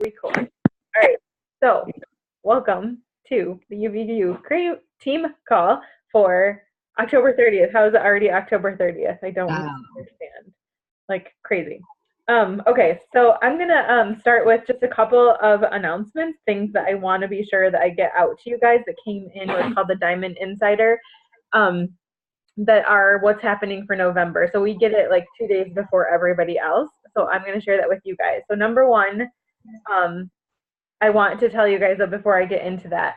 Record. All right. So, welcome to the UvUCrew team call for October 30th. How is it already October 30th? I don't Wow. understand. Like crazy. Okay, so I'm gonna start with just a couple of announcements, things that I want to be sure that I get out to you guys that came in what's called the Diamond Insider. That are what's happening for November. So we get it like 2 days before everybody else. So I'm going to share that with you guys. So number one, I want to tell you guys that before I get into that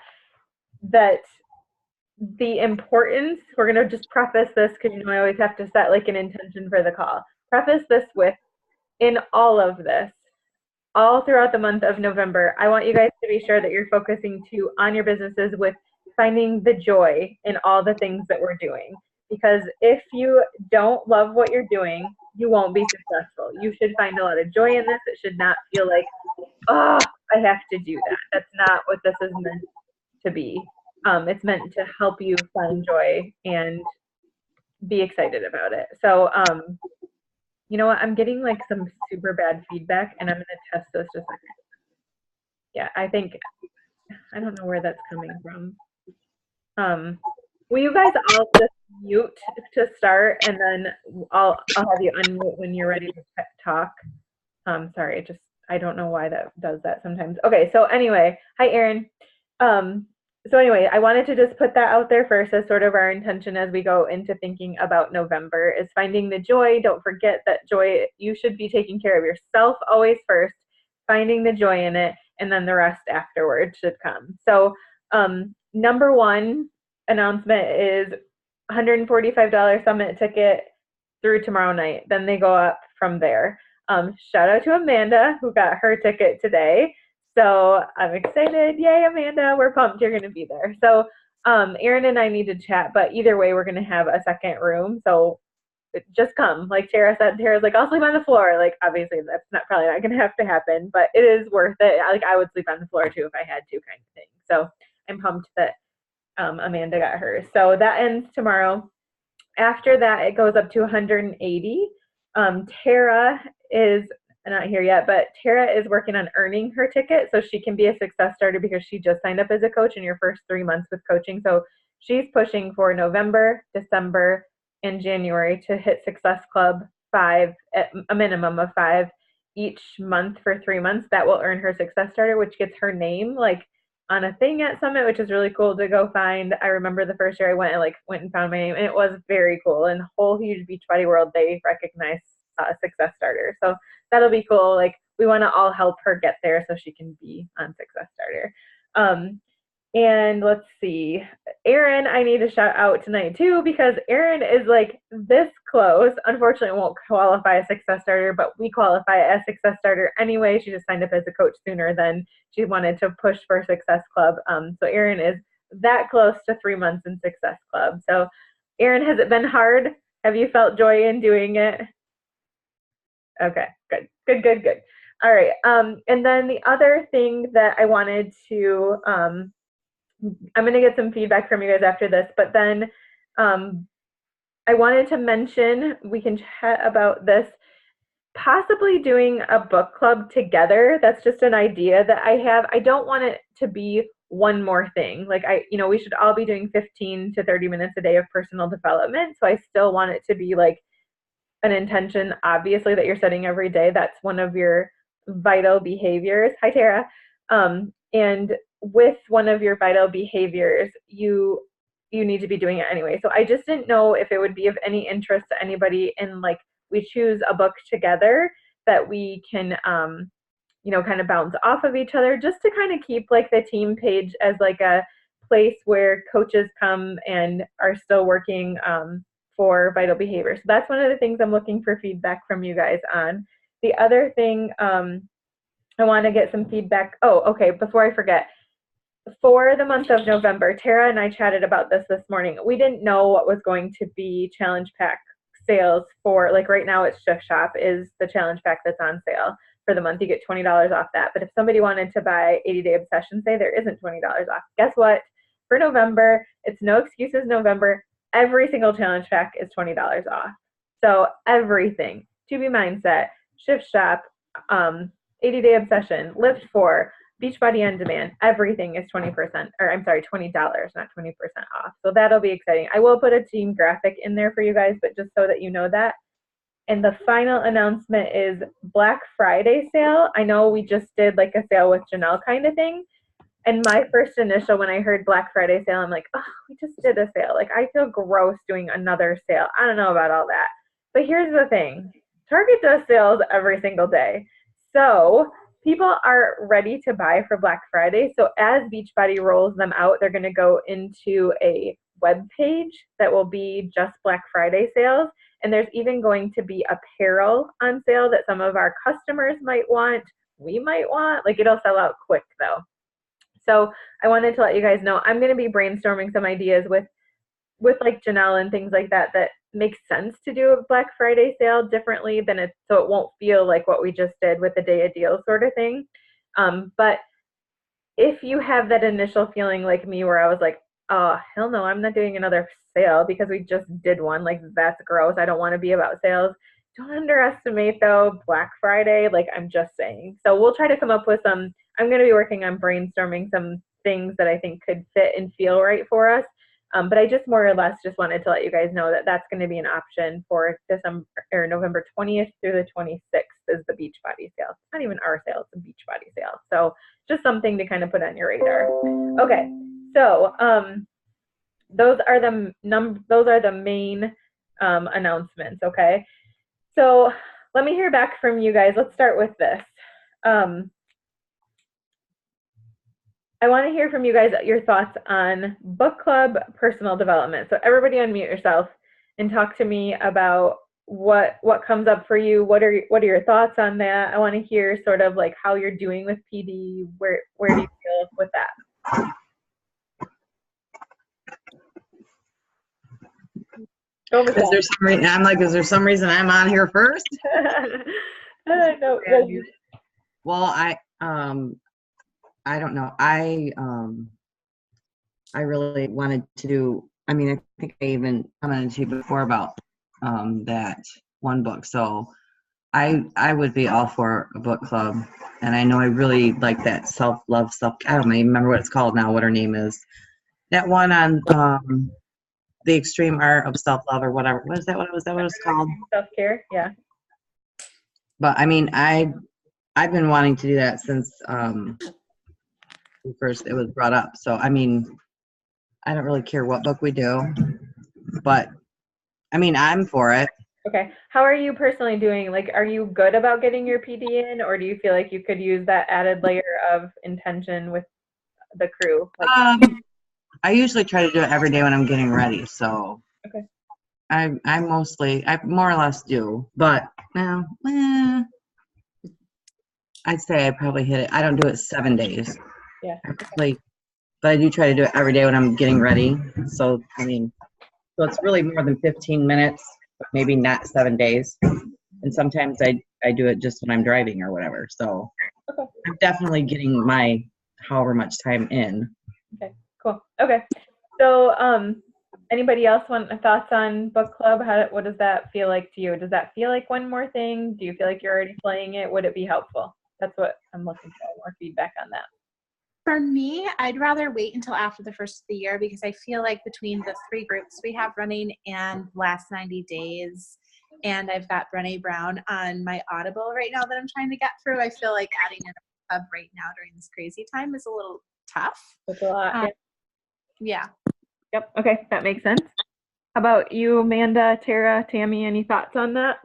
the importance, we're going to just preface this because I always have to set like an intention for the call. Preface this with, in all of this, all throughout the month of November, I want you guys to be sure that you're focusing on your businesses with finding the joy in all the things that we're doing. Because if you don't love what you're doing, you won't be successful. You should find a lot of joy in this. It should not feel like, oh, I have to do that. That's not what this is meant to be. It's meant to help you find joy and be excited about it. So, you know what? I'm getting like some super bad feedback, and I'm going to test this just a second. Yeah, I don't know where that's coming from. Will you guys all just mute to start, and then I'll have you unmute when you're ready to talk. Sorry, I don't know why that does that sometimes. Okay, so anyway, hi Erin. So anyway, I wanted to just put that out there first as sort of our intention as we go into thinking about November is finding the joy. Don't forget that joy, you should be taking care of yourself always first, finding the joy in it, and then the rest afterwards should come. So number one announcement is $145 summit ticket through tomorrow night. Then they go up from there. Shout out to Amanda who got her ticket today. So I'm excited. Yay, Amanda. We're pumped you're going to be there. So Erin and I need to chat, but either way, we're going to have a second room. So just come. Like Tara said, Tara's like, I'll sleep on the floor. Like, obviously, that's probably not going to have to happen, but it is worth it. Like, I would sleep on the floor too if I had to, kind of thing. So I'm pumped that Amanda got hers. So that ends tomorrow. After that, it goes up to 180. Tara is not here yet, but Tara is working on earning her ticket so she can be a success starter because she just signed up as a coach in your first 3 months with coaching. So she's pushing for November, December, and January to hit Success Club 5, at a minimum of 5 each month for 3 months. That will earn her success starter, which gets her name like on a thing at Summit, which is really cool to go find. I remember the first year I went and found my name, and it was very cool. In the whole huge Beachbody world, they recognize success starter. So that'll be cool. Like, we want to all help her get there so she can be on success starter. And let's see, Erin, I need to shout out tonight too, because Erin is like this close. Unfortunately, won't qualify as success starter, but we qualify as success starter anyway. She just signed up as a coach sooner than she wanted to push for Success Club. So Erin is that close to 3 months in Success Club. So Erin, has it been hard? Have you felt joy in doing it? Okay, good. All right. And then the other thing that I wanted to, I'm going to get some feedback from you guys after this, but then I wanted to mention, we can chat about this, possibly doing a book club together. That's just an idea that I have. I don't want it to be one more thing. Like, we should all be doing 15 to 30 minutes a day of personal development. So I still want it to be like an intention, obviously, that you're setting every day. That's one of your vital behaviors. Hi, Tara. And with one of your vital behaviors, you need to be doing it anyway. So I just didn't know if it would be of any interest to anybody in like we choose a book together that we can kind of bounce off of each other, just to kind of keep like the team page as like a place where coaches come and are still working for vital behavior. So that's one of the things I'm looking for feedback from you guys on. The other thing I want to get some feedback. Oh, okay, before I forget, for the month of November, Tara and I chatted about this morning. We didn't know what was going to be challenge pack sales for, like right now it's Shift Shop is the challenge pack that's on sale for the month. You get $20 off that. But if somebody wanted to buy 80-day obsession, say there isn't $20 off. Guess what? For November, it's no excuses November. Every single challenge pack is $20 off. So everything, To Be Mindset, Shift Shop, 80-Day Obsession, Lift 4, Beachbody On Demand. Everything is 20%, or I'm sorry, $20, not 20% off. So that'll be exciting. I will put a team graphic in there for you guys, but just so that you know that. And the final announcement is Black Friday sale. I know we just did like a sale with Janelle kind of thing. And my first initial when I heard Black Friday sale, I'm like, oh, we just did a sale. Like, I feel gross doing another sale. I don't know about all that. But here's the thing. Target does sales every single day. So people are ready to buy for Black Friday. So as Beachbody rolls them out, they're going to go into a web page that will be just Black Friday sales. And there's even going to be apparel on sale that some of our customers might want, we might want. Like, it'll sell out quick though. So I wanted to let you guys know I'm going to be brainstorming some ideas with like Janelle and things like that that makes sense to do a Black Friday sale differently than it, so it won't feel like what we just did with the day of deal sort of thing. But if you have that initial feeling like me where I was like, oh, hell no, I'm not doing another sale because we just did one. Like, that's gross. I don't want to be about sales. Don't underestimate, though, Black Friday. Like, I'm just saying. So we'll try to come up with some. I'm going to be working on brainstorming some things that I think could fit and feel right for us. But I just more or less just wanted to let you guys know that that's going to be an option for December or November 20th through the 26th is the Beachbody sale. It's not even our sale, it's a Beachbody sale. So just something to kind of put on your radar. Okay, so those are the main announcements. Okay, so let me hear back from you guys. Let's start with this. I want to hear from you guys your thoughts on book club personal development. So everybody unmute yourself and talk to me about what comes up for you. What are your thoughts on that? I want to hear sort of like how you're doing with PD. Where do you feel with that? Is there some reason I'm like, is there some reason I'm on here first? No. Well, I don't know. I really wanted to do, I mean, I think I even commented to you before about that one book. So I would be all for a book club. And I know I really like that self-love, I don't even remember what it's called now, what her name is. That one on the extreme art of self-love or whatever. What is that? What it's called? Self-care, yeah. But I mean, I've been wanting to do that since first it was brought up. So I mean, I don't really care what book we do, but I mean, I'm for it. Okay. How are you personally doing? Like, are you good about getting your PD in, or do you feel like you could use that added layer of intention with the crew? Like, I usually try to do it every day when I'm getting ready. So okay. I more or less do, but now, I'd say I probably hit it. I don't do it 7 days. Yeah. But I do try to do it every day when I'm getting ready. So, I mean, so it's really more than 15 minutes, but maybe not 7 days. And sometimes I do it just when I'm driving or whatever. So okay. I'm definitely getting my however much time in. Okay, cool. Okay. So, anybody else want thoughts on book club? What does that feel like to you? Does that feel like one more thing? Do you feel like you're already playing it? Would it be helpful? That's what I'm looking for, more feedback on that. For me, I'd rather wait until after the first of the year because I feel like between the 3 groups we have running and last 90 days, and I've got Brené Brown on my Audible right now that I'm trying to get through, I feel like adding in a club right now during this crazy time is a little tough. That's a lot. Yeah. Yep. Okay, that makes sense. How about you, Amanda, Tara, Tammy? Any thoughts on that?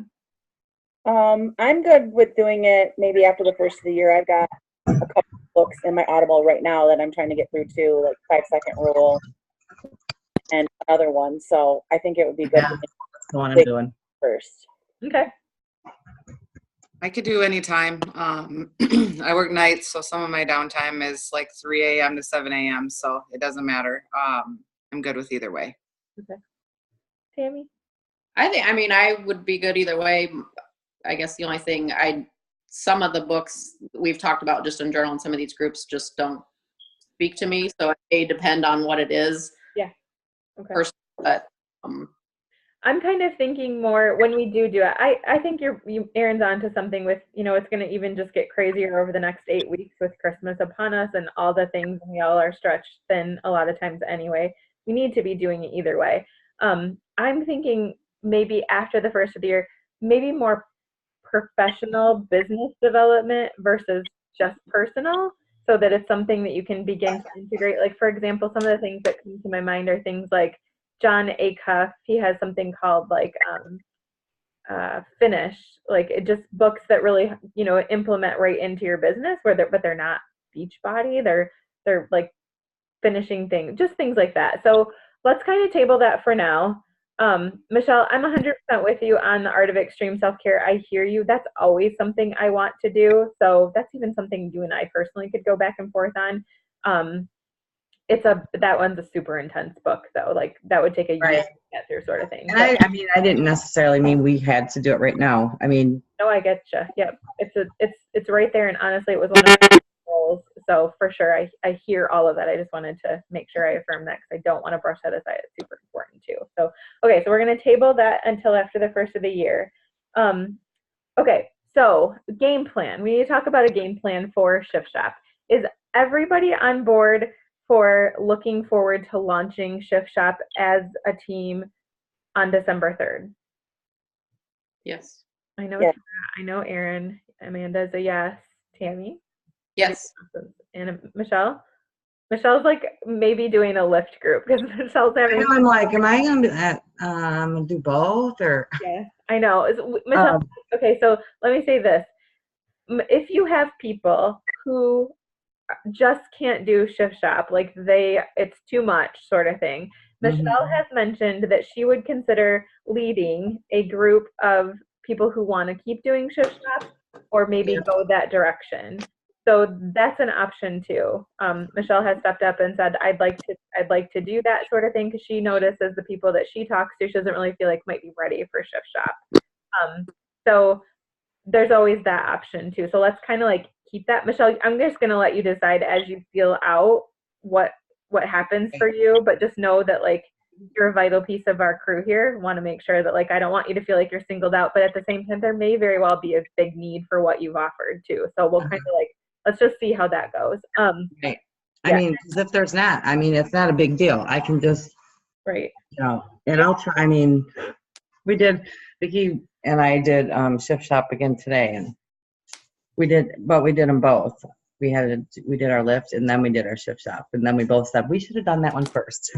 I'm good with doing it maybe after the first of the year. I've got a couple books in my Audible right now that I'm trying to get through too, like 5-Second Rule and another one. So I think it would be good Yeah, that's the one I'm doing first. Okay. I could do any time. I work nights, so some of my downtime is like 3 a.m. to 7 a.m. So it doesn't matter. I'm good with either way. Okay. Tammy? I would be good either way. I guess the only thing some of the books we've talked about just in journal and some of these groups just don't speak to me. So it may depend on what it is. Yeah. Okay. But I'm kind of thinking more when we do it. I think Erin's onto something with, it's going to even just get crazier over the next 8 weeks with Christmas upon us and all the things. We all are stretched thin a lot of times anyway. We need to be doing it either way. I'm thinking maybe after the first of the year, maybe more professional business development versus just personal, so that it's something that you can begin to integrate. Like, for example, some of the things that come to my mind are things like John Acuff. He has something called like Finish, like it just books that really implement right into your business, but they're not Beachbody. They're like finishing things, just things like that. So let's kind of table that for now. Michelle, I'm 100% with you on the art of extreme self-care. I hear you. That's always something I want to do. So that's even something you and I personally could go back and forth on. That one's a super intense book though. Like that would take a year Right. to get through, sort of thing. And I mean, I didn't necessarily mean we had to do it right now. I mean, no, I get you. Yep. It's right there. And honestly, it was one of my goals. So for sure, I hear all of that. I just wanted to make sure I affirm that because I don't want to brush that aside. It's super important too. So, okay. So we're going to table that until after the first of the year. Okay. So game plan. We need to talk about a game plan for Shift Shop. Is everybody on board for looking forward to launching Shift Shop as a team on December 3rd? Yes. I know, Yes. I know Erin. Amanda's a yes. Tammy? Yes. And Michelle? Michelle's like maybe doing a lift group because Michelle's having. I'm like, am I going to do both or? Yeah, I know. Michelle, okay, so let me say this. If you have people who just can't do Shift Shop, like it's too much sort of thing, Michelle has mentioned that she would consider leading a group of people who want to keep doing Shift Shop or maybe go that direction. So that's an option too. Michelle has stepped up and said, I'd like to do that sort of thing because she notices the people that she talks to, she doesn't really feel like might be ready for Shift Shop. So there's always that option too. So let's kind of like keep that. Michelle, I'm just going to let you decide as you feel out what happens for you, but just know that like you're a vital piece of our crew here. Want to make sure that like I don't want you to feel like you're singled out, but at the same time there may very well be a big need for what you've offered too. So we'll kind of like let's just see how that goes. Right. I mean, 'cause if there's not, I mean, it's not a big deal. I can just, right. And I'll try. I mean, Vicki and I did Shift Shop again today, and we did them both. We did our lift, and then we did our Shift Shop, and then we both said we should have done that one first.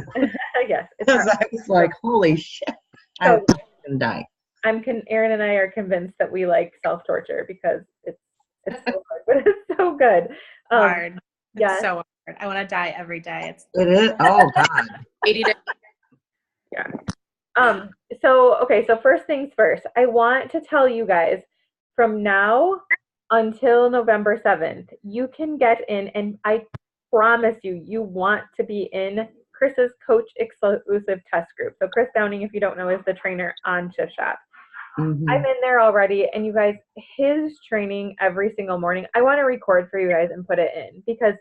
Yes. Because I was like, holy shit, I'm gonna die. Erin and I are convinced that we like self-torture because it's so hard, but it's so good. Hard. Yeah. It's so hard. I want to die every day. It is. Oh God. 80 days. Yeah. So first things first, I want to tell you guys from now until November 7th, you can get in, and I promise you want to be in Chris's coach exclusive test group. So Chris Downing, if you don't know, is the trainer on Shift Shop. I'm in there already, and you guys, his training every single morning, I want to record for you guys and put it in because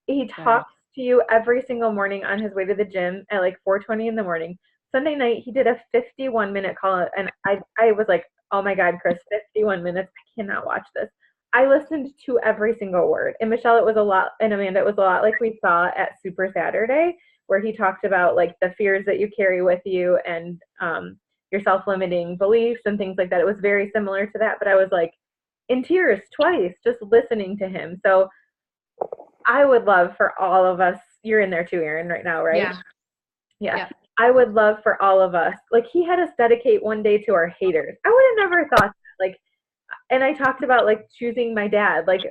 he talks to you every single morning on his way to the gym at like 4:20 in the morning. Sunday night, he did a 51-minute call, and I was like, oh my God, Chris, 51 minutes, I cannot watch this. I listened to every single word. And Michelle, it was a lot, and Amanda, it was a lot like we saw at Super Saturday, where he talked about like the fears that you carry with you and your self-limiting beliefs and things like that. It was very similar to that, but I was like in tears twice just listening to him. So I would love for all of us, you're in there too, Erin, right now, right? Yeah. I would love for all of us, like he had us dedicate one day to our haters. I would have never thought that, like, and I talked about like choosing my dad, like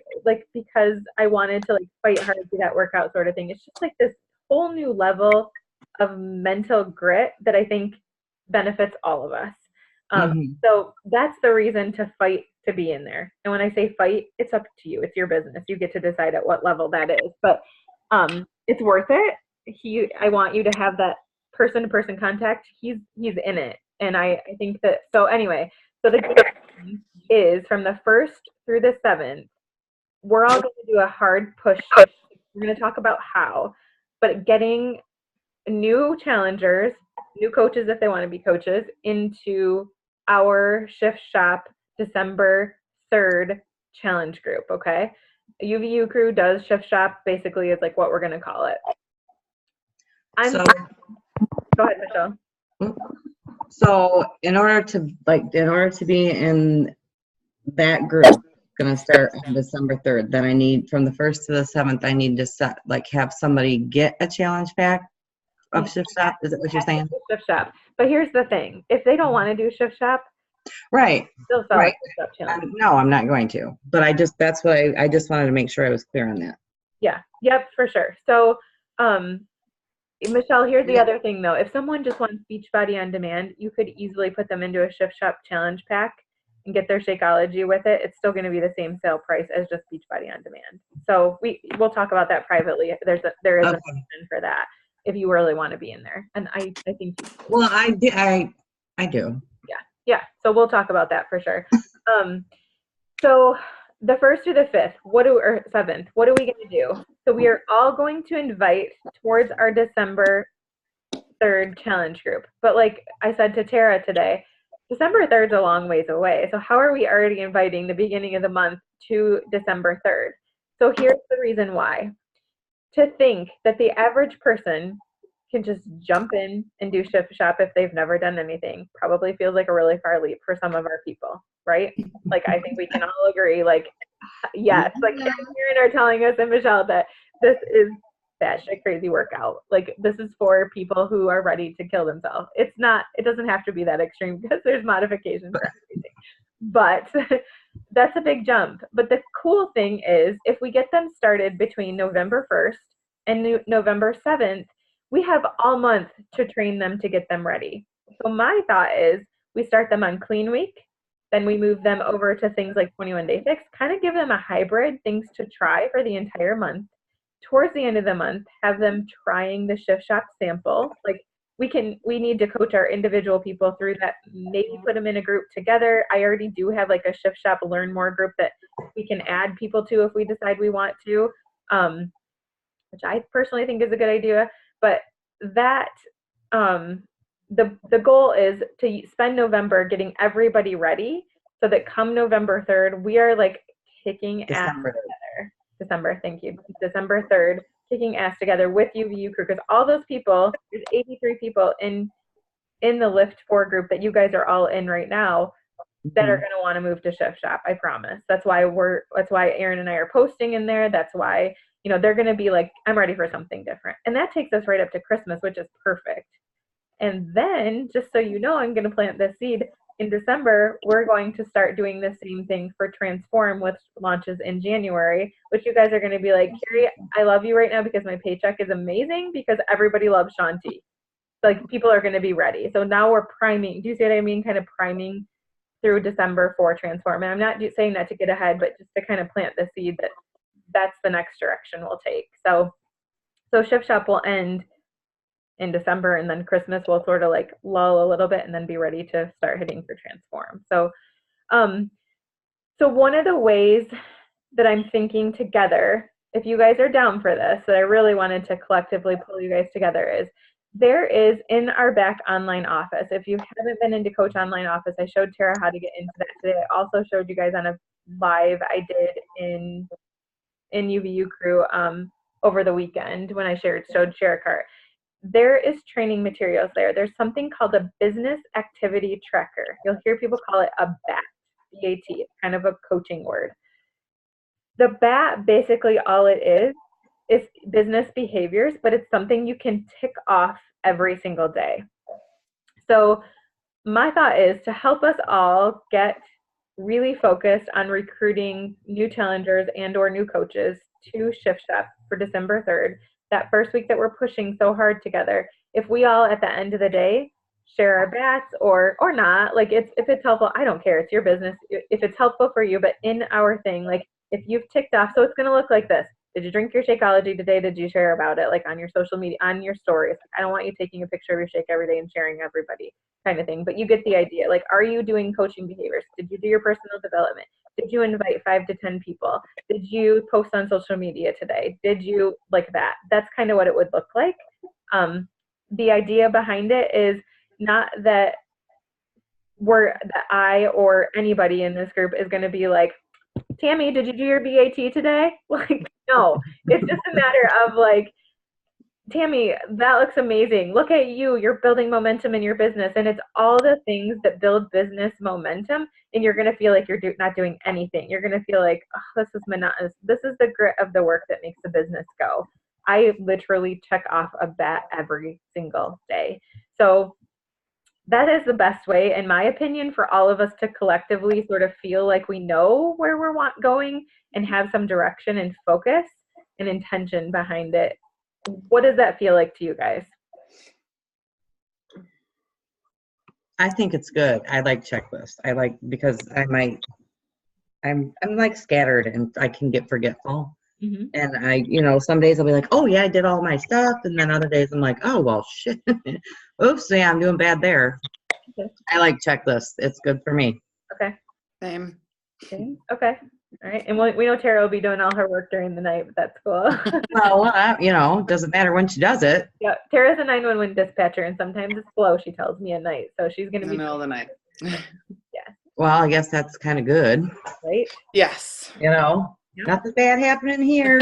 because I wanted to like fight hard to do that workout sort of thing. It's just like this whole new level of mental grit that I think benefits all of us. So that's the reason to fight to be in there. And when I say fight, it's up to you. It's your business. You get to decide at what level that is. But it's worth it. I want you to have that person-to-person contact. He's in it. And I think that, so anyway, so the game is from the 1st through the 7th, we're all going to do a hard push. We're going to talk about how, but getting new challengers new coaches if they want to be coaches into our Shift Shop December 3rd challenge group, okay? UvUCrew does Shift Shop, basically is like what we're going to call it. So, Go ahead, Michelle. so in order to be in that group, going to start on December 3rd, then I need, from the 1st to the 7th, I need to set, like, have somebody get a challenge pack of Shift Shop. Is that what you're saying? Shift Shop. But here's the thing. If they don't want to do Shift Shop, Right. still sell Right. a Shift Shop challenge. No, I'm not going to. But that's what I just wanted to make sure I was clear on that. Yeah. Yep, for sure. So, Michelle, here's the other thing though. If someone just wants Beachbody on demand, you could easily put them into a Shift Shop challenge pack and get their Shakeology with it. It's still going to be the same sale price as just Beachbody on demand. So we'll talk about that privately. There is Okay. an option for that if you really want to be in there. And I think you do. Well, I do. Yeah. So we'll talk about that for sure. So the 1st to the 5th, or 7th, what are we going to do? So we are all going to invite towards our December 3rd challenge group. But like I said to Tara today, December 3rd is a long ways away. So how are we already inviting the beginning of the month to December 3rd? So here's the reason why. To think that the average person can just jump in and do Shift Shop if they've never done anything probably feels like a really far leap for some of our people, right? Like, I think we can all agree, like, yes, like Karen are telling us and Michelle that this is batshit crazy workout. Like, this is for people who are ready to kill themselves. It doesn't have to be that extreme because there's modifications for everything. But that's a big jump. But the cool thing is, if we get them started between November 1st and November 7th, we have all month to train them to get them ready. So my thought is we start them on clean week, then we move them over to things like 21 Day Fix, kind of give them a hybrid, things to try for the entire month. Towards the end of the month, have them trying the Shift Shop sample. Like, we need to coach our individual people through that, maybe put them in a group together. I already do have like a Shift Shop Learn More group that we can add people to if we decide we want to, which I personally think is a good idea. But that, the goal is to spend November getting everybody ready so that come November 3rd, we are like kicking ass together. Thank you. December 3rd, kicking ass together with UvUCrew, because all those people, there's 83 people in the Lift 4 group that you guys are all in right now that are going to want to move to Shift Shop. I promise. That's why Erin and I are posting in there. That's why, they're going to be like, I'm ready for something different. And that takes us right up to Christmas, which is perfect. And then, just so you know, I'm going to plant this seed. In December, we're going to start doing the same thing for Transform, which launches in January, which you guys are going to be like, Carrie, I love you right now because my paycheck is amazing because everybody loves Shanti. Like, people are going to be ready. So now we're priming. Do you see what I mean? Kind of priming through December for Transform. And I'm not saying that to get ahead, but just to kind of plant the seed that that's the next direction we'll take. So Shift Shop will end in December, and then Christmas will sort of like lull a little bit and then be ready to start hitting for Transform. So one of the ways that I'm thinking together, if you guys are down for this, that I really wanted to collectively pull you guys together, is there is in our back online office. If you haven't been into Coach Online Office, I showed Tara how to get into that today. I also showed you guys on a live I did in UvUCrew over the weekend when I showed ShareCart. There is training materials there. There's something called a business activity tracker. You'll hear people call it a BAT, B-A-T. It's kind of a coaching word. The BAT, basically all it is business behaviors, but it's something you can tick off every single day. So my thought is to help us all get really focused on recruiting new challengers and or new coaches to Shift Shop for December 3rd. That first week that we're pushing so hard together, if we all at the end of the day share our bats or not, like if it's helpful, I don't care, it's your business if it's helpful for you, but in our thing, like if you've ticked off, so it's going to look like this. Did you drink your Shakeology today? Did you share about it, like on your social media, on your stories? I don't want you taking a picture of your shake every day and sharing everybody kind of thing, but you get the idea. Like, are you doing coaching behaviors? Did you do your personal development? Did you invite 5 to 10 people? Did you post on social media today? Did you like that? That's kind of what it would look like. The idea behind it is not that that I or anybody in this group is going to be like, Tammy, did you do your BAT today? Like, no, it's just a matter of like, Tammy, that looks amazing. Look at you. You're building momentum in your business. And it's all the things that build business momentum. And you're going to feel like you're not doing anything. You're going to feel like, oh, this is monotonous. This is the grit of the work that makes the business go. I literally check off a bat every single day. So that is the best way, in my opinion, for all of us to collectively sort of feel like we know where we're going and have some direction and focus and intention behind it. What does that feel like to you guys? I think it's good. I like checklists. I like, because I'm like scattered and I can get forgetful. Mm-hmm. And some days I'll be like, oh yeah, I did all my stuff. And then other days I'm like, oh, well, shit. Oops, yeah, I'm doing bad there. Okay. I like checklists. It's good for me. Okay. Same. Okay. All right. And we know Tara will be doing all her work during the night, but that's cool. Well, doesn't matter when she does it. Yeah. Tara's a 911 dispatcher, and sometimes it's slow, she tells me at night. So she's going to In be the middle of the night. Well, I guess that's kind of good. right. Yes. Yep. Nothing bad happening here.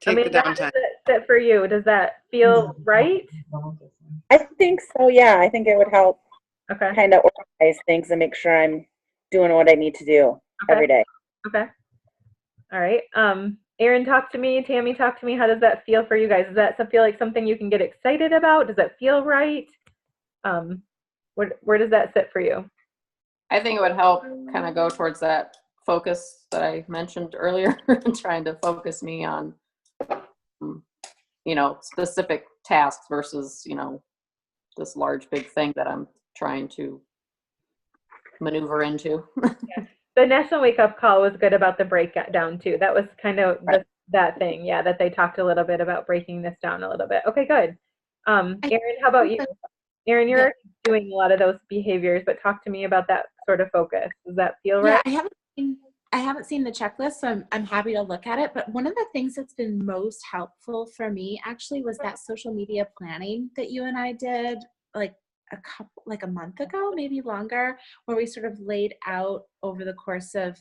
Take the how downtime. does that fit for you? Does that feel right? I think so, yeah. I think it would help Okay. kind of organize things and make sure I'm doing what I need to do every day. Okay. All right. Erin, talk to me. Tammy, talk to me. How does that feel for you guys? Does that feel like something you can get excited about? Does that feel right? Where does that sit for you? I think it would help kind of go towards that focus that I mentioned earlier, trying to focus me on, specific tasks versus, this large, big thing that I'm trying to maneuver into. Yeah. The National Wake Up Call was good about the breakdown too. That was kind of that thing, yeah, that they talked a little bit about breaking this down a little bit. Okay, good. Erin, how about you? Erin, you're doing a lot of those behaviors, but talk to me about that sort of focus. Does that feel right? Yeah, I haven't seen the checklist, so I'm happy to look at it. But one of the things that's been most helpful for me actually was that social media planning that you and I did like a month ago, maybe longer, where we sort of laid out over the course of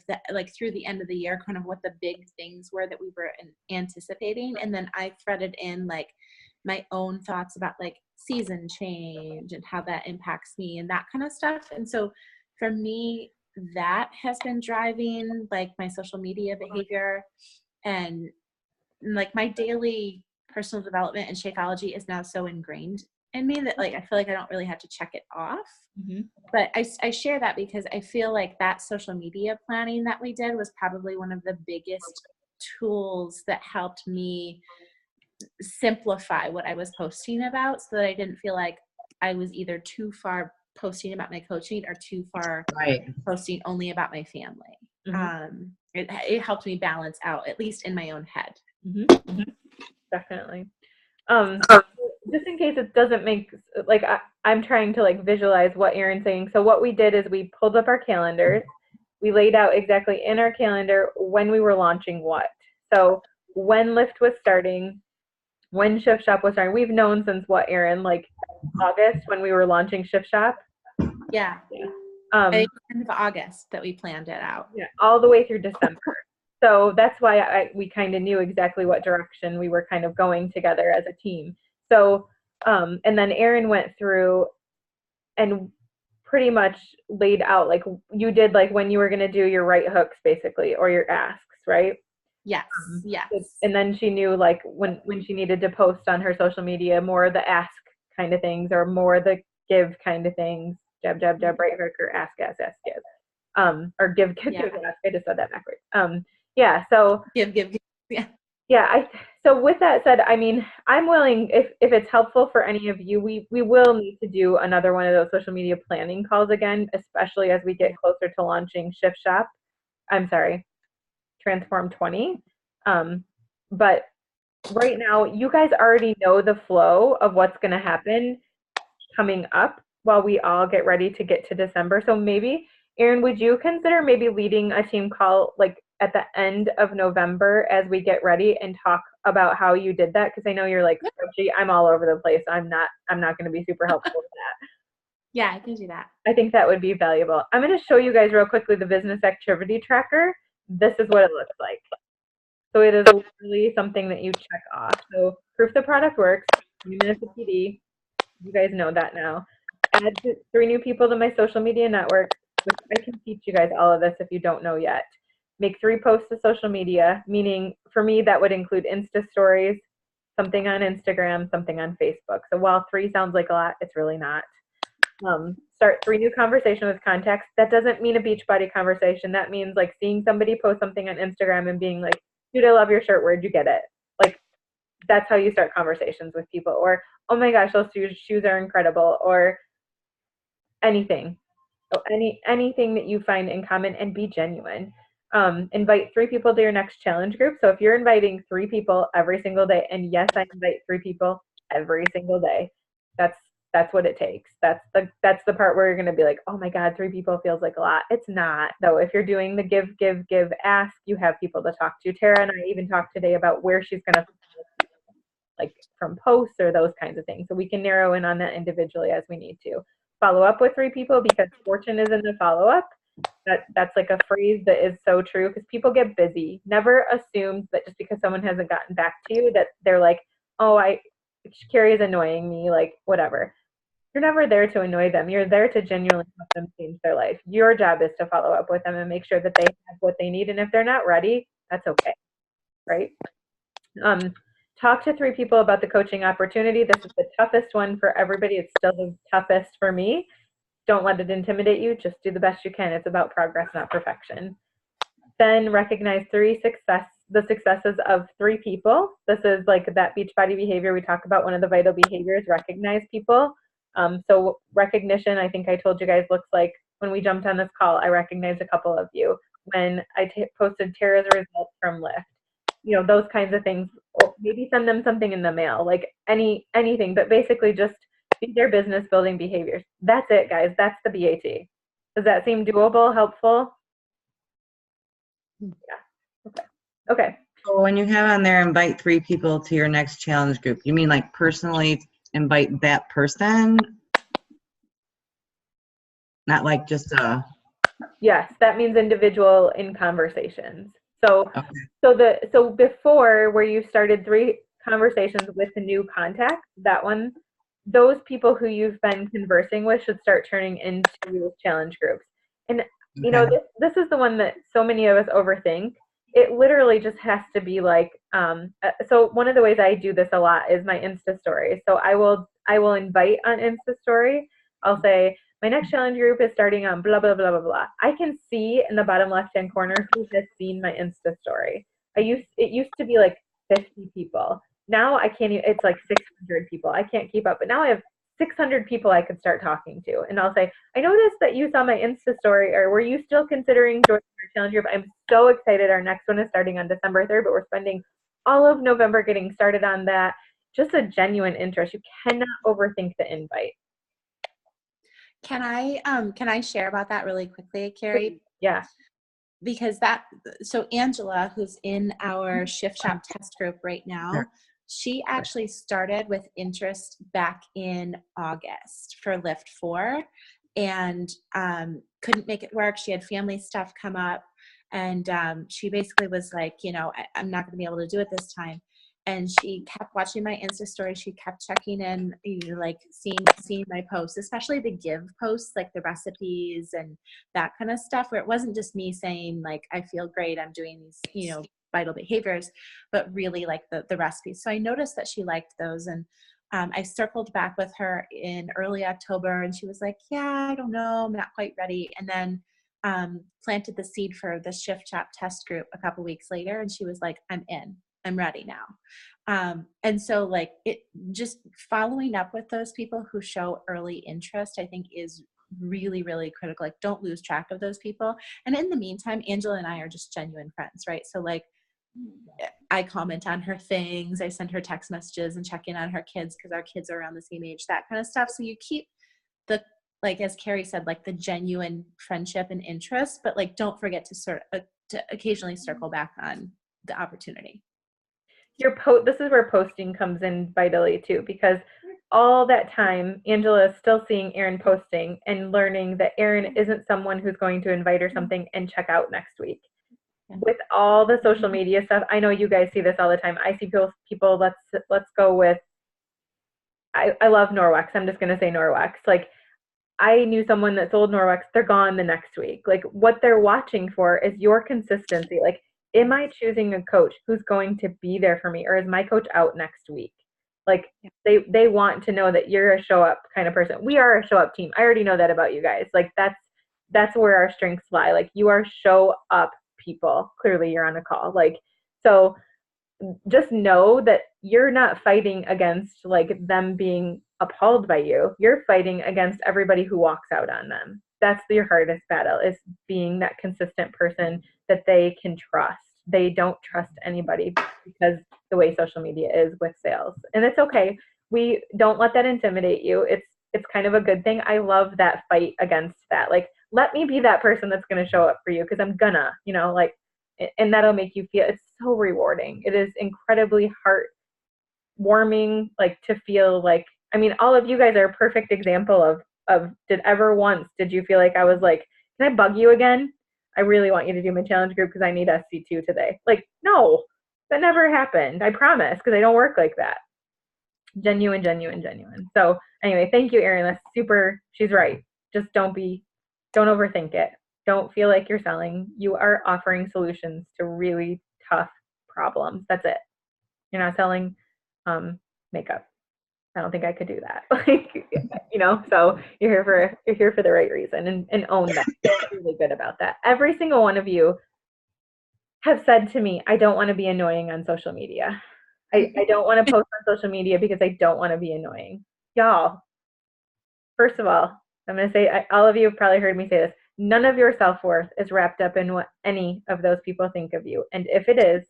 through the end of the year, kind of what the big things were that we were anticipating. And then I threaded in like my own thoughts about like season change and how that impacts me and that kind of stuff. And so for me, that has been driving like my social media behavior, and like my daily personal development and Shakeology is now so ingrained in me that like I feel like I don't really have to check it off. Mm-hmm. But I share that because I feel like that social media planning that we did was probably one of the biggest tools that helped me simplify what I was posting about, so that I didn't feel like I was either too far posting about my coaching or too far posting only about my family. Mm-hmm. It helped me balance out, at least in my own head. Mm-hmm. Mm-hmm. Definitely. Just in case it doesn't make, like, I'm trying to like visualize what Erin's saying. So what we did is we pulled up our calendars. We laid out exactly in our calendar when we were launching what. So when Lyft was starting, when Shift Shop was starting. We've known since what, Erin, like August when we were launching Shift Shop? Yeah. End of August that we planned it out. Yeah, all the way through December. So that's why we kind of knew exactly what direction we were kind of going together as a team. So, and then Erin went through and pretty much laid out, like you did, like when you were going to do your right hooks basically, or your asks, right? Yes. Yes. And then she knew like when she needed to post on her social media, more of the ask kind of things or more the give kind of things. Jab, jab, jab, right hook, or ask, ask, give. Or give, ask. I just said that backwards. Yeah, so give. Yeah. Yeah, so with that said, I mean, I'm willing, if it's helpful for any of you, we will need to do another one of those social media planning calls again, especially as we get closer to launching Shift Shop. I'm sorry, Transform 20. But right now, you guys already know the flow of what's going to happen coming up while we all get ready to get to December. So maybe, Erin, would you consider maybe leading a team call like at the end of November as we get ready and talk about how you did that? Because I know you're like, spreadsheet, I'm all over the place. I'm not going to be super helpful with that. Yeah, I can do that. I think that would be valuable. I'm going to show you guys real quickly the business activity tracker. This is what it looks like. So it is literally something that you check off. So proof the product works, 20 minutes of PD. You guys know that now. Add 3 new people to my social media network, which I can teach you guys all of this if you don't know yet. Make 3 posts to social media, meaning for me that would include Insta stories, something on Instagram, something on Facebook. So while 3 sounds like a lot, it's really not. Start 3 new conversations with contacts. That doesn't mean a Beachbody conversation. That means like seeing somebody post something on Instagram and being like, dude, I love your shirt. Where'd you get it? Like, that's how you start conversations with people. Or, oh my gosh, those shoes are incredible. Or anything. So anything that you find in common, and be genuine. Invite 3 people to your next challenge group. So if you're inviting 3 people every single day, and yes, I invite 3 people every single day, that's what it takes. That's the part where you're going to be like, oh my God, 3 people feels like a lot. It's not, though. If you're doing the give, ask, you have people to talk to. Tara and I even talked today about where she's going to, like from posts or those kinds of things. So we can narrow in on that individually as we need to. Follow up with 3 people, because fortune is in the follow-up. That's like a phrase that is so true, because people get busy. Never assume that just because someone hasn't gotten back to you that they're like, oh, Carrie is annoying me, like whatever. You're never there to annoy them. You're there to genuinely help them change their life. Your job is to follow up with them and make sure that they have what they need. And if they're not ready, that's okay, right? Talk to 3 people about the coaching opportunity. This is the toughest one for everybody. It's still the toughest for me. Don't let it intimidate you. Just do the best you can. It's about progress, not perfection. Then recognize the successes of 3 people. This is like that Beachbody behavior we talk about. One of the vital behaviors, recognize people. So recognition, I think I told you guys, looks like when we jumped on this call, I recognized a couple of you. When I posted Tara's results from Lyft, those kinds of things. Or maybe send them something in the mail, like anything, but basically just be their business building behaviors. That's it, guys. That's the BAT. Does that seem doable, helpful? Yeah. Okay. So when you have on there, invite 3 people to your next challenge group, you mean like personally invite that person? Not like just a... Yes, that means individual in conversations. So, okay. so before, where you started 3 conversations with a new contact, that one, those people who you've been conversing with should start turning into challenge groups. And this is the one that so many of us overthink. It literally just has to be like, so one of the ways I do this a lot is my Insta story. So I will invite on Insta story. I'll say, my next challenge group is starting on blah, blah, blah, blah, blah. I can see in the bottom left-hand corner who has seen my Insta story. It used to be like 50 people. Now I can't, it's like 600 people. I can't keep up, but now I have 600 people I could start talking to. And I'll say, I noticed that you saw my Insta story, or were you still considering joining our challenge group? I'm so excited. Our next one is starting on December 3rd, but we're spending all of November getting started on that. Just a genuine interest. You cannot overthink the invite. Can I share about that really quickly, Carrie? Yeah. Because so Angela, who's in our Shift Shop test group right now, she actually started with interest back in August for Lift 4 and couldn't make it work. She had family stuff come up, and she basically was like, I'm not going to be able to do it this time. And she kept watching my Insta story. She kept checking in, like seeing my posts, especially the give posts, like the recipes and that kind of stuff, where it wasn't just me saying like, I feel great, I'm doing these, vital behaviors, but really like the recipes. So I noticed that she liked those. And I circled back with her in early October, and she was like, yeah, I don't know, I'm not quite ready. And then planted the seed for the Shift Shop test group a couple weeks later. And she was like, I'm ready now. And so like it just following up with those people who show early interest, I think is really, really critical. Like don't lose track of those people. And in the meantime, Angela and I are just genuine friends, right? So like I comment on her things, I send her text messages and check in on her kids because our kids are around the same age, that kind of stuff. So you keep like as Carrie said, like the genuine friendship and interest, but like don't forget to sort of to occasionally circle back on the opportunity. This is where posting comes in vitally too, because all that time Angela is still seeing Erin posting and learning that Erin isn't someone who's going to invite her something and check out next week. With all the social media stuff, I know you guys see this all the time. I see people let's go with, I love Norwex. I'm just gonna say Norwex. Like, I knew someone that sold Norwex, they're gone the next week. Like, what they're watching for is your consistency. Like, am I choosing a coach who's going to be there for me, or is my coach out next week? Like, they want to know that you're a show up kind of person. We are a show up team. I already know that about you guys. Like, that's where our strengths lie. Like, you are show up people. Clearly you're on a call. Like, so just know that you're not fighting against like them being appalled by you. You're fighting against everybody who walks out on them. That's your hardest battle, is being that consistent person that they can trust. They don't trust anybody because the way social media is with sales. And it's okay. We don't let that intimidate you. It's kind of a good thing. I love that fight against that. Like, let me be that person that's going to show up for you, because I'm gonna, like, and that'll make you feel, it's so rewarding. It is incredibly heartwarming, like, to feel like, I mean, all of you guys are a perfect example of did you feel like I was like, can I bug you again? I really want you to do my challenge group because I need SC2 today. Like, no, that never happened. I promise, because I don't work like that. Genuine. So anyway, thank you, Erin. That's super, she's right. Just don't overthink it. Don't feel like you're selling. You are offering solutions to really tough problems. That's it. You're not selling makeup. I don't think I could do that. Like, so you're here for the right reason, and own that. Feel really good about that. Every single one of you have said to me, I don't want to be annoying on social media. I don't want to post on social media because I don't want to be annoying. Y'all, first of all, I'm going to say, all of you have probably heard me say this. None of your self-worth is wrapped up in what any of those people think of you. And if it is,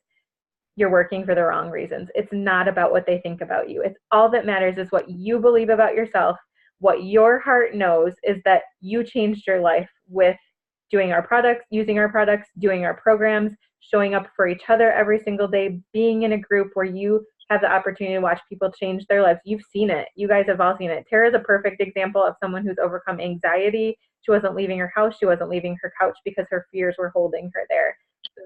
you're working for the wrong reasons. It's not about what they think about you. It's all that matters is what you believe about yourself. What your heart knows is that you changed your life with doing our products, using our products, doing our programs, showing up for each other every single day, being in a group where you have the opportunity to watch people change their lives. You've seen it. You guys have all seen it. Tara's a perfect example of someone who's overcome anxiety. She wasn't leaving her house. She wasn't leaving her couch because her fears were holding her there.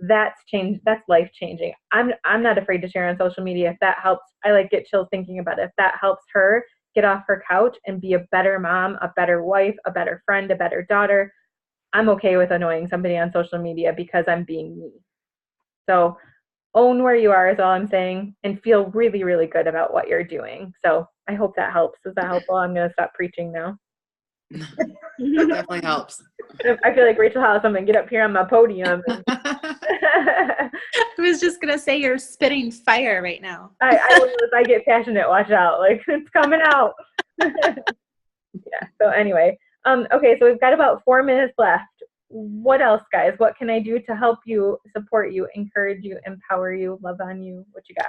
That's change. That's life changing. I'm not afraid to share on social media if that helps. I like get chills thinking about it. If that helps her get off her couch and be a better mom, a better wife, a better friend, a better daughter, I'm okay with annoying somebody on social media because I'm being me. So own where you are is all I'm saying, and feel really, really good about what you're doing. So I hope that helps. Is that helpful? I'm going to stop preaching now. That definitely helps. I feel like Rachel Hollis. I'm going to get up here on my podium. I was just going to say you're spitting fire right now. I get passionate. Watch out. Like, it's coming out. Yeah. So anyway, okay. So we've got about 4 minutes left. What else, guys? What can I do to help you, support you, encourage you, empower you, love on you? What you got?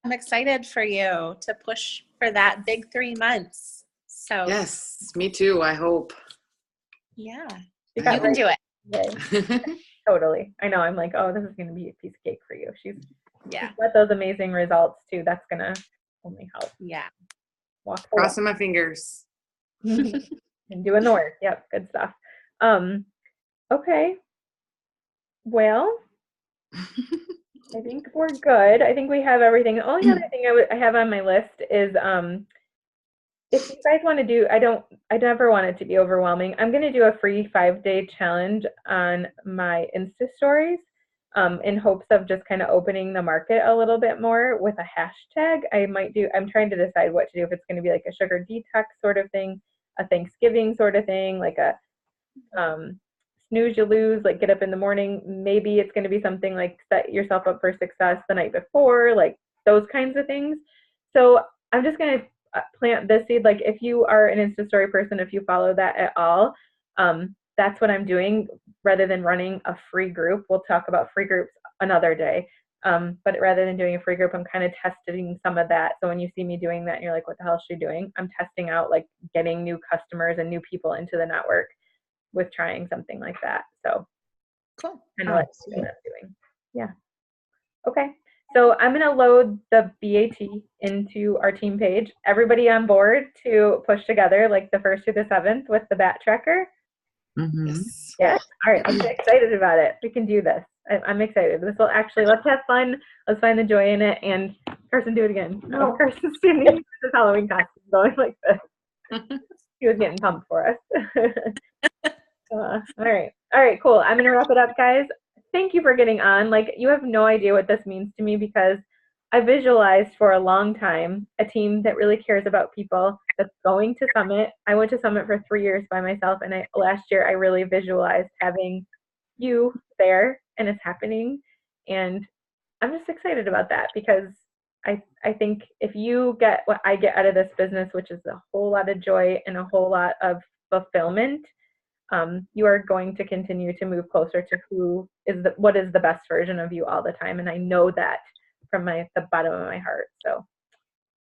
I'm excited for you to push for that big 3 months. So yes, me too. I hope. Yeah, you can do it. Okay. Totally. I know. I'm like, oh, this is going to be a piece of cake for you. She's got those amazing results too. That's going to only help. Yeah. Crossing my fingers. And doing the work. Yep. Good stuff. Okay. Well, I think we're good. I think we have everything. The only other thing I have on my list is if you guys want to do, I never want it to be overwhelming. I'm going to do a free 5-day challenge on my Insta stories in hopes of just kind of opening the market a little bit more with a hashtag. I'm trying to decide what to do, if it's going to be like a sugar detox sort of thing, a Thanksgiving sort of thing, like a snooze you lose, like get up in the morning. Maybe it's going to be something like set yourself up for success the night before, like those kinds of things. So I'm just going to plant this seed. Like, if you are an Insta story person, if you follow that at all, that's what I'm doing rather than running a free group. We'll talk about free groups another day. But rather than doing a free group, I'm kind of testing some of that. So when you see me doing that and you're like, what the hell is she doing? I'm testing out like getting new customers and new people into the network with trying something like that. So Cool. kind of what I'm doing. Yeah. Okay. So I'm going to load the BAT into our team page. Everybody on board to push together like the 1st through the 7th with the bat tracker. Mm-hmm. Yes. Yes. All right. I'm excited about it. We can do this. I'm excited. This will actually, let's have fun. Let's find the joy in it. And Carson, do it again. No, Carson's standing in his Halloween costume going like this. He was getting pumped for us. All right. All right, cool. I'm going to wrap it up, guys. Thank you for getting on. Like, you have no idea what this means to me because I visualized for a long time a team that really cares about people that's going to Summit. I went to Summit for 3 years by myself, and last year I really visualized having you there, and it's happening. And I'm just excited about that because I think if you get what I get out of this business, which is a whole lot of joy and a whole lot of fulfillment, you are going to continue to move closer to what is the best version of you all the time. And I know that from the bottom of my heart. So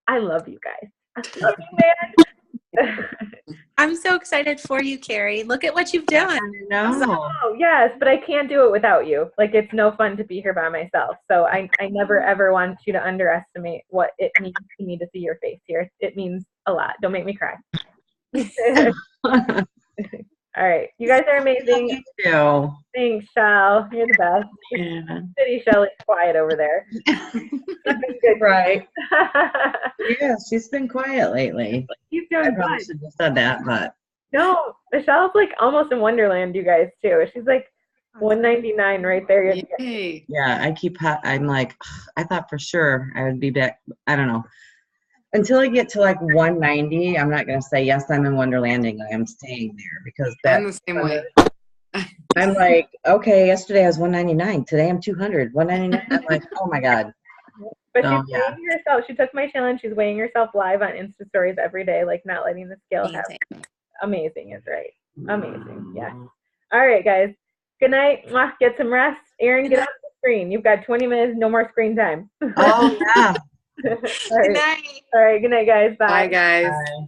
I love you guys. I love you, man. I'm so excited for you, Carrie. Look at what you've done. No. Oh, yes, but I can't do it without you. Like, it's no fun to be here by myself. So I never, ever want you to underestimate what it means to me to see your face here. It means a lot. Don't make me cry. All right. You guys are amazing. You too. Thanks, Shell. You're the best. Yeah. City Shell is quiet over there. Good. Right. Yeah, she's been quiet lately. He's I doing probably good. should have said that, but No, Michelle's like almost in Wonderland, you guys, too. She's like 199 right there. Yay. yeah, I'm like, I thought for sure I would be back. I don't know. Until I get to like 190, I'm not going to say, yes, I'm in Wonderlanding. I am staying there because I'm the same way. I'm like, okay, yesterday I was 199. Today I'm 200. 199. I'm like, oh my God. But So, she's weighing herself. She took my challenge. She's weighing herself live on Insta stories every day, like not letting the scale have. Amazing is right. Amazing. Yeah. All right, guys. Good night. Mwah. Get some rest. Aaron, get off the screen. You've got 20 minutes. No more screen time. Oh, yeah. All right. Good night. All right. Good night, guys. Bye. Bye, guys. Bye.